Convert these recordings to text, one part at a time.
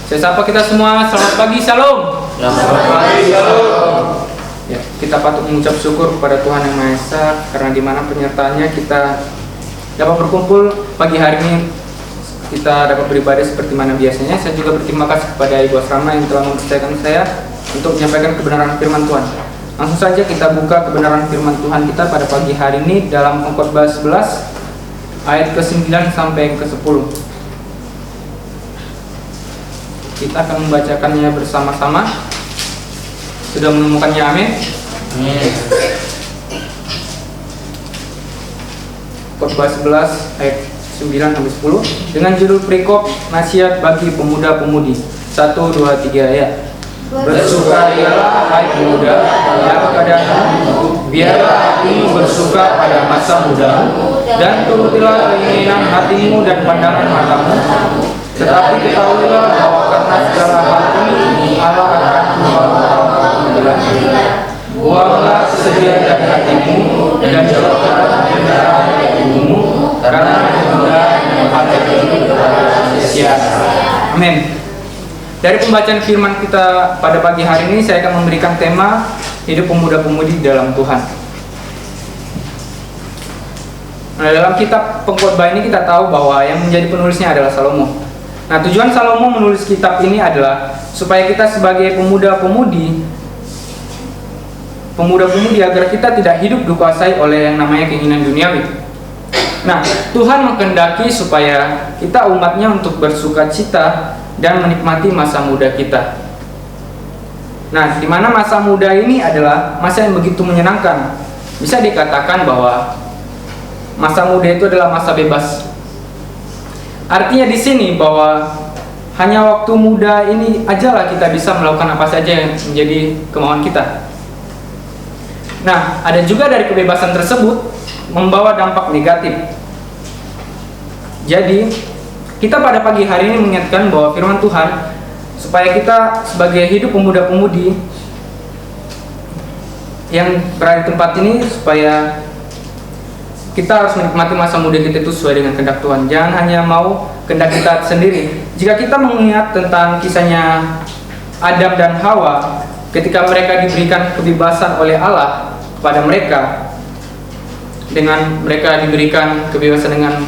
Saya sapa kita semua, selamat pagi, shalom. Selamat pagi, shalom. Ya, kita patut mengucap syukur kepada Tuhan Yang Maha Esa karena di mana penyertaannya kita dapat berkumpul pagi hari ini. Kita dapat beribadah seperti mana biasanya. Saya juga berterima kasih kepada Ibu Asrama yang telah mempercayakan saya untuk menyampaikan kebenaran firman Tuhan. Langsung saja kita buka kebenaran firman Tuhan kita pada pagi hari ini dalam Pengkhotbah 11 ayat ke-9 sampai ke-10. Kita akan membacakannya bersama-sama. Sudah menemukannya, amin? Amin. Khotbah 11 ayat 9 sampai 10 dengan judul perikop nasihat bagi pemuda-pemudi. 1, 2, 3 ayat. Bersukarialah hai pemuda dalam keadaanmu, biarlah hatimu bersuka pada masa mudamu, dan turutilah keinginan hatimu dan pandangan matamu. Tetapi ketahuilah bahwa karena segala hal ini Allah akan membawa pengadilan. Buanglah kesedihan dari hatimu dan jauhkanlah kendaraan dari tubuhmu, karena kemudahan yang ada itu adalah sia-sia. Amin. Dari pembacaan firman kita pada pagi hari ini, saya akan memberikan tema hidup pemuda-pemudi dalam Tuhan. Nah, dalam kitab Pengkhotbah ini kita tahu bahwa yang menjadi penulisnya adalah Salomo. Nah, tujuan Salomo menulis kitab ini adalah supaya kita sebagai pemuda-pemudi agar kita tidak hidup dikuasai oleh yang namanya keinginan duniawi. Nah, Tuhan menghendaki supaya kita umatnya untuk bersuka cita dan menikmati masa muda kita. Nah, di mana masa muda ini adalah masa yang begitu menyenangkan. Bisa dikatakan bahwa masa muda itu adalah masa bebas. Artinya di sini bahwa hanya waktu muda ini ajalah kita bisa melakukan apa saja yang menjadi kemauan kita. Nah, ada juga dari kebebasan tersebut membawa dampak negatif. Jadi, kita pada pagi hari ini mengingatkan bahwa firman Tuhan supaya kita sebagai hidup pemuda-pemudi yang berada di tempat ini, supaya kita harus menikmati masa muda kita itu sesuai dengan kehendak Tuhan. Jangan hanya mau kehendak kita sendiri. Jika kita mengingat tentang kisahnya Adam dan Hawa, ketika mereka diberikan kebebasan oleh Allah kepada mereka, dengan mereka diberikan kebebasan dengan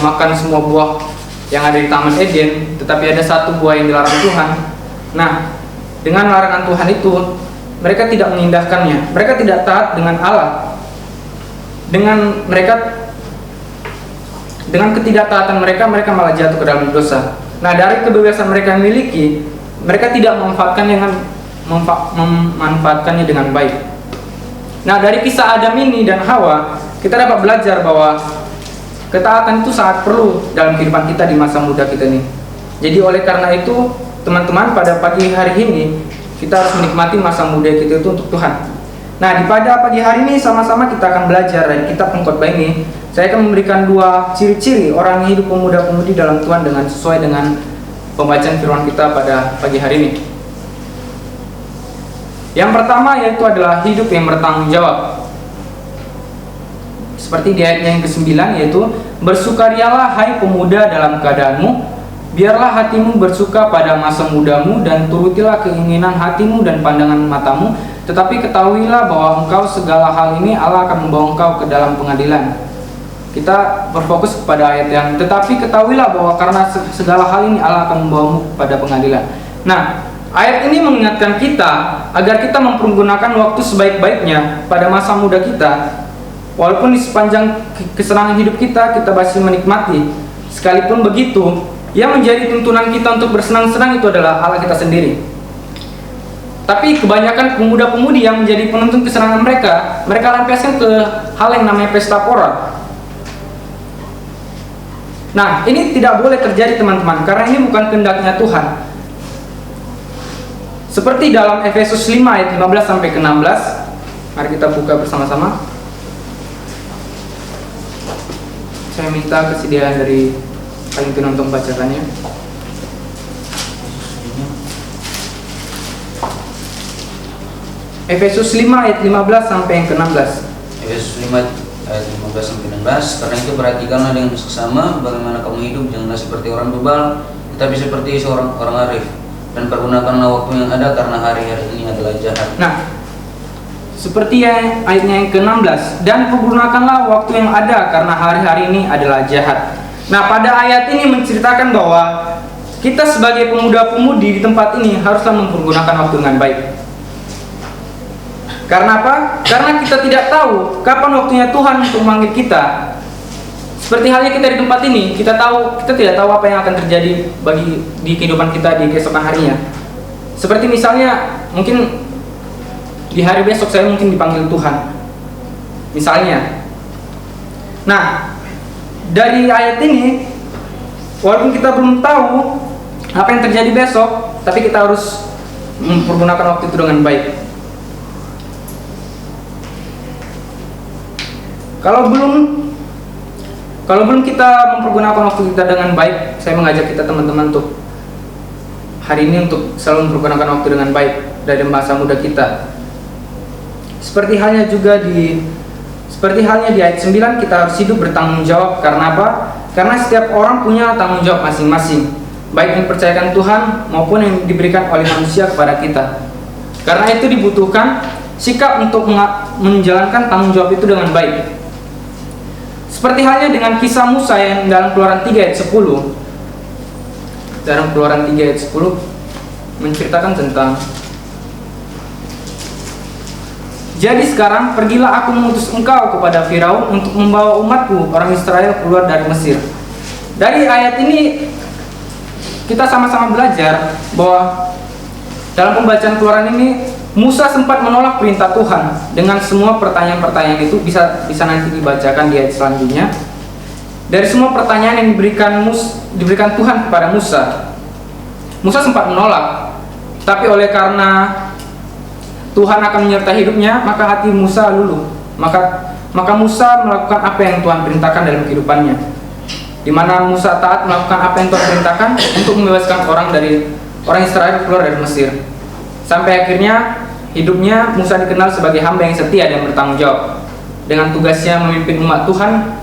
memakan semua buah yang ada di Taman Eden, tetapi ada satu buah yang dilarang Tuhan. Nah, dengan larangan Tuhan itu, mereka tidak mengindahkannya. Mereka tidak taat dengan Allah. Dengan ketidaktaatan mereka malah jatuh ke dalam dosa. Nah, dari kebebasan mereka yang miliki, mereka tidak memanfaatkannya dengan baik. Nah, dari kisah Adam ini dan Hawa, kita dapat belajar bahwa ketaatan itu sangat perlu dalam kehidupan kita di masa muda kita ini. Jadi oleh karena itu, teman-teman, pada pagi hari ini kita harus menikmati masa muda kita itu untuk Tuhan. Nah, pada pagi hari ini sama-sama kita akan belajar dari kitab Pengkhotbah ini. Saya akan memberikan 2 ciri-ciri orang yang hidup pemuda-pemudi dalam Tuhan dengan sesuai dengan pembacaan firman kita pada pagi hari ini. Yang pertama yaitu adalah hidup yang bertanggung jawab. Seperti di ayatnya yang ke-9 yaitu bersukarialah hai pemuda dalam keadaanmu, biarlah hatimu bersuka pada masa mudamu, dan turutilah keinginan hatimu dan pandangan matamu. Tetapi ketahuilah bahwa engkau segala hal ini Allah akan membawa engkau ke dalam pengadilan. Kita berfokus kepada ayat yang tetapi ketahuilah bahwa karena segala hal ini Allah akan membawamu pada pengadilan. Nah, ayat ini mengingatkan kita agar kita mempergunakan waktu sebaik-baiknya pada masa muda kita. Walaupun di sepanjang kesenangan hidup kita masih menikmati. Sekalipun begitu, yang menjadi tuntunan kita untuk bersenang-senang itu adalah Allah kita sendiri. Tapi kebanyakan pemuda-pemudi yang menjadi penuntun kesenangan mereka lampiaskan ke hal yang namanya pesta pora. Nah, ini tidak boleh terjadi, teman-teman, karena ini bukan kehendaknya Tuhan. Seperti dalam Efesus 5 ayat 15 sampai ke 16. Mari kita buka bersama-sama. Saya minta kesediaan dari panitia untuk membacakannya. Efesus 5 ayat 15 sampai yang ke-16. Efesus 5 ayat 15 sampai 16. Karena itu perhatikanlah dengan seksama bagaimana kamu hidup, janganlah seperti orang bebal tetapi seperti seorang orang arif, dan pergunakanlah waktu yang ada karena hari-hari ini adalah jahat. Nah, seperti yang ayatnya yang ke-16, dan pergunakanlah waktu yang ada karena hari-hari ini adalah jahat. Nah, pada ayat ini menceritakan bahwa kita sebagai pemuda-pemudi di tempat ini haruslah mempergunakan waktu dengan baik. Karena apa? Karena kita tidak tahu kapan waktunya Tuhan untuk memanggil kita. Seperti halnya kita di tempat ini, kita tidak tahu apa yang akan terjadi di kehidupan kita di keesokan harinya. Seperti misalnya, mungkin di hari besok saya mungkin dipanggil Tuhan, misalnya. Nah, dari ayat ini, walaupun kita belum tahu apa yang terjadi besok, tapi kita harus mempergunakan waktu itu dengan baik. Kalau belum kita mempergunakan waktu kita dengan baik, saya mengajak kita teman-teman untuk hari ini untuk selalu mempergunakan waktu dengan baik dari masa muda kita. Seperti halnya di ayat 9, kita harus hidup bertanggung jawab. Karena apa? Karena setiap orang punya tanggung jawab masing-masing, baik yang dipercayakan Tuhan maupun yang diberikan oleh manusia kepada kita. Karena itu dibutuhkan sikap untuk menjalankan tanggung jawab itu dengan baik. Seperti halnya dengan kisah Musa yang dalam Keluaran 3 ayat 10. Dalam Keluaran 3 ayat 10 menceritakan tentang, jadi sekarang pergilah, aku mengutus engkau kepada Firaun untuk membawa umatku orang Israel keluar dari Mesir. Dari ayat ini kita sama-sama belajar bahwa dalam pembacaan Keluaran ini Musa sempat menolak perintah Tuhan dengan semua pertanyaan-pertanyaan itu, bisa nanti dibacakan di ayat selanjutnya. Dari semua pertanyaan yang diberikan Tuhan kepada Musa, Musa sempat menolak. Tapi oleh karena Tuhan akan menyertai hidupnya, maka hati Musa luluh. Maka Musa melakukan apa yang Tuhan perintahkan dalam kehidupannya, di mana Musa taat melakukan apa yang Tuhan perintahkan untuk membebaskan orang Israel keluar dari Mesir. Sampai akhirnya hidupnya Musa dikenal sebagai hamba yang setia dan bertanggung jawab dengan tugasnya memimpin umat Tuhan.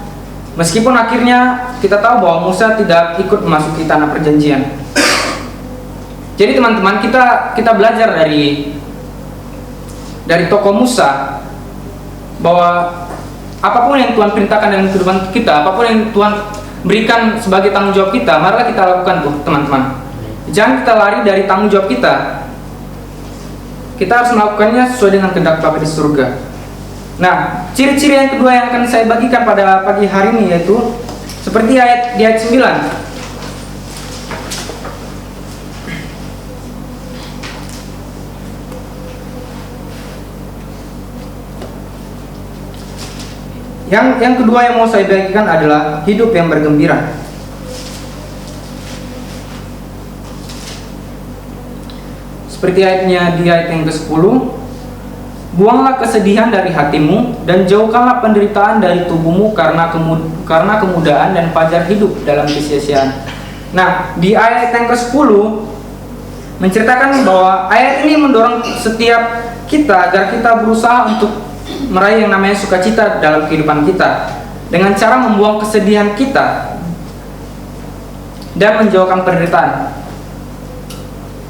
Meskipun akhirnya kita tahu bahwa Musa tidak ikut memasuki tanah perjanjian. Jadi teman-teman, kita belajar dari tokoh Musa bahwa apapun yang Tuhan perintahkan dalam kehidupan kita, apapun yang Tuhan berikan sebagai tanggung jawab kita, marilah kita lakukan tuh teman-teman. Jangan kita lari dari tanggung jawab kita. Kita harus melakukannya sesuai dengan kehendak Bapa di surga. Nah, ciri-ciri yang kedua yang akan saya bagikan pada pagi hari ini yaitu seperti di ayat 9. Yang kedua yang mau saya bagikan adalah hidup yang bergembira. Seperti ayatnya di ayat yang ke-10, buanglah kesedihan dari hatimu dan jauhkanlah penderitaan dari tubuhmu karena kemudahan dan fajar hidup dalam kesia-siaan. Nah, di ayat yang ke-10 menceritakan bahwa ayat ini mendorong setiap kita agar kita berusaha untuk meraih yang namanya sukacita dalam kehidupan kita dengan cara membuang kesedihan kita dan menjauhkan penderitaan.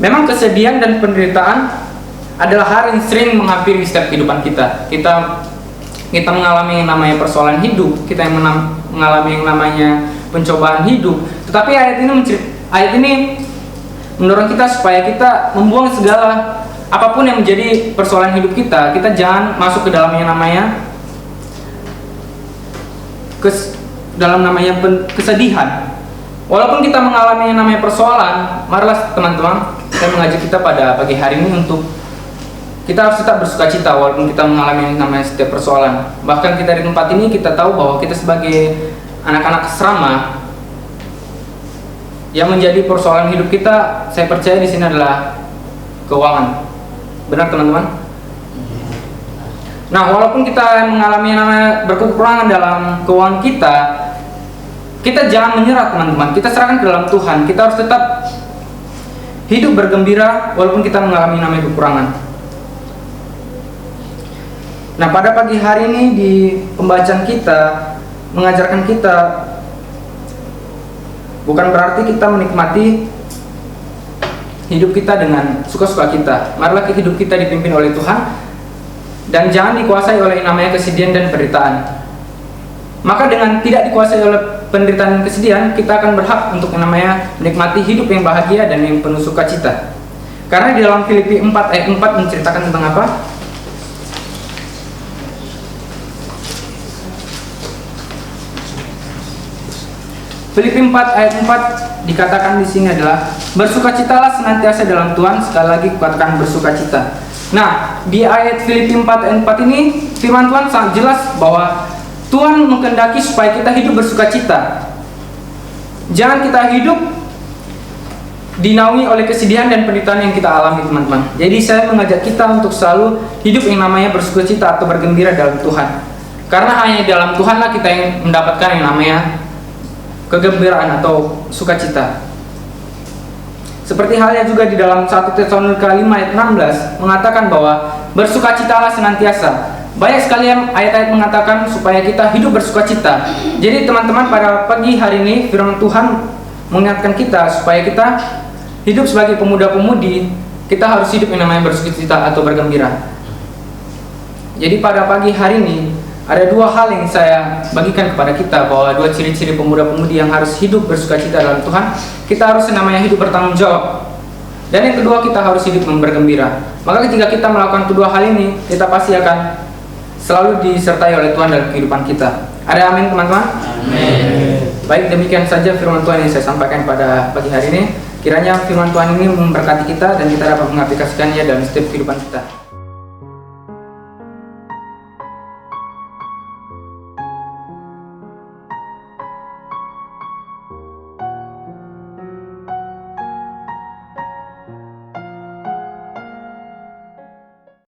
Memang kesedihan dan penderitaan adalah hal yang sering menghampiri setiap kehidupan kita. Kita mengalami yang namanya persoalan hidup, kita yang mengalami yang namanya pencobaan hidup. Tetapi ayat ini mendorong kita supaya kita membuang segala apapun yang menjadi persoalan hidup kita. Kita jangan masuk ke dalam yang namanya kesedihan. Walaupun kita mengalami yang namanya persoalan, marilah teman-teman, saya mengajak kita pada pagi hari ini untuk kita harus tetap bersuka cita walaupun kita mengalami yang namanya setiap persoalan. Bahkan kita di tempat ini kita tahu bahwa kita sebagai anak-anak asrama, yang menjadi persoalan hidup kita, saya percaya di sini adalah keuangan. Benar teman-teman? Nah, walaupun kita mengalami yang namanya berkekurangan dalam keuangan kita jangan menyerah teman-teman. Kita serahkan ke dalam Tuhan. Kita harus tetap hidup bergembira walaupun kita mengalami namanya kekurangan. Nah, pada pagi hari ini di pembacaan kita mengajarkan kita bukan berarti kita menikmati hidup kita dengan suka-suka kita. Marilah hidup kita dipimpin oleh Tuhan dan jangan dikuasai oleh namanya kesedihan dan penderitaan. Maka dengan tidak dikuasai oleh penderitaan dan kesedihan, kita akan berhak untuk yang namanya menikmati hidup yang bahagia dan yang penuh sukacita. Karena di dalam Filipi 4 ayat 4 menceritakan tentang apa? Filipi 4 ayat 4 dikatakan di sini adalah bersukacitalah senantiasa dalam Tuhan, sekali lagi kukatakan bersukacita. Nah, di ayat Filipi 4 ayat 4 ini firman Tuhan sangat jelas bahwa Tuhan menghendaki supaya kita hidup bersukacita. Jangan kita hidup dinaungi oleh kesedihan dan penderitaan yang kita alami, teman-teman. Jadi saya mengajak kita untuk selalu hidup yang namanya bersukacita atau bergembira dalam Tuhan. Karena hanya dalam Tuhanlah kita yang mendapatkan yang namanya kegembiraan atau sukacita. Seperti halnya juga di dalam 1 Tesalonika 5 ayat 16 mengatakan bahwa bersukacitalah senantiasa. Banyak sekali ayat-ayat mengatakan supaya kita hidup bersukacita. Jadi teman-teman, pada pagi hari ini firman Tuhan mengingatkan kita supaya kita hidup sebagai pemuda-pemudi, kita harus hidup yang namanya bersukacita atau bergembira. Jadi pada pagi hari ini ada dua hal yang saya bagikan kepada kita, bahwa dua ciri-ciri pemuda-pemudi yang harus hidup bersukacita dalam Tuhan. Kita harus namanya hidup bertanggung jawab. Dan yang kedua, kita harus hidup bergembira. Maka ketika kita melakukan kedua hal ini, kita pasti akan selalu disertai oleh Tuhan dalam kehidupan kita. Ada amin, teman-teman? Amin. Baik, demikian saja firman Tuhan yang saya sampaikan pada pagi hari ini. Kiranya firman Tuhan ini memberkati kita dan kita dapat mengaplikasikannya dalam setiap kehidupan kita.